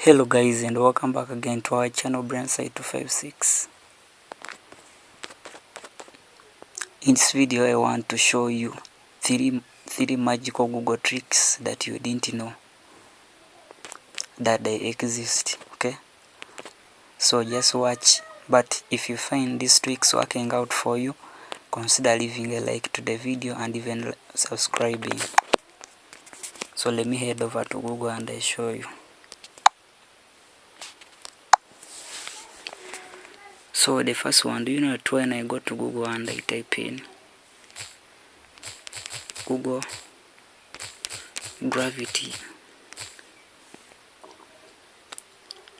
Hello guys, and welcome back again to our channel Brainside 256. In this video I want to show you three magical Google tricks that you didn't know that they exist. Okay, so just watch, but if you find these tricks working out for you, consider leaving a like to the video and even subscribing. So let me head over to Google and I show you. So the first one, do you know that when I go to Google and I type in Google Gravity,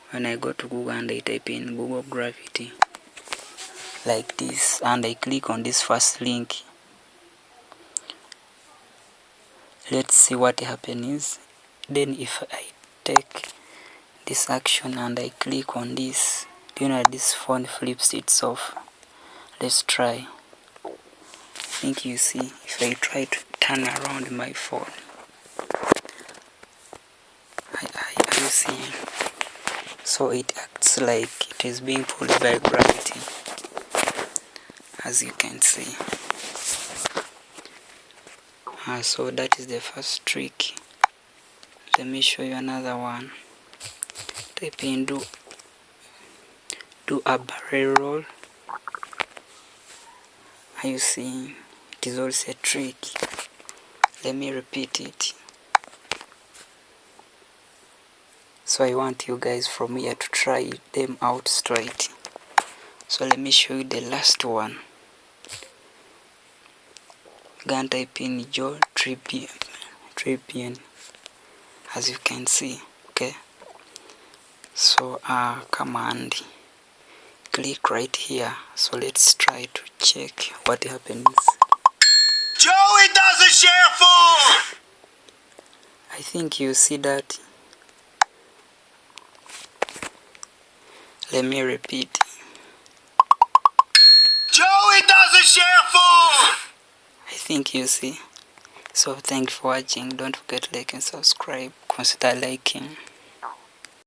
when I go to Google and I type in Google Gravity like this and I click on this first link, let's see what happens. Then if I take this action and I click on this, do you know this phone flips itself? Let's try. I think you see, if I try to turn around my phone, you see, so it acts like it is being pulled by gravity, as you can see. So that is the first trick. Let me show you another one. Type in do a barrel roll. Are you seeing? It is also a trick. Let me repeat it. So I want you guys from here to try them out straight. So let me show you the last one. Go and type in Joe Tribune, as you can see. Okay, so come and click right here. So let's try to check what happens. Joey doesn't share food! I think you see that. Let me repeat. Joey doesn't share food! I think you see. So thank you for watching. Don't forget to like and subscribe. Consider liking.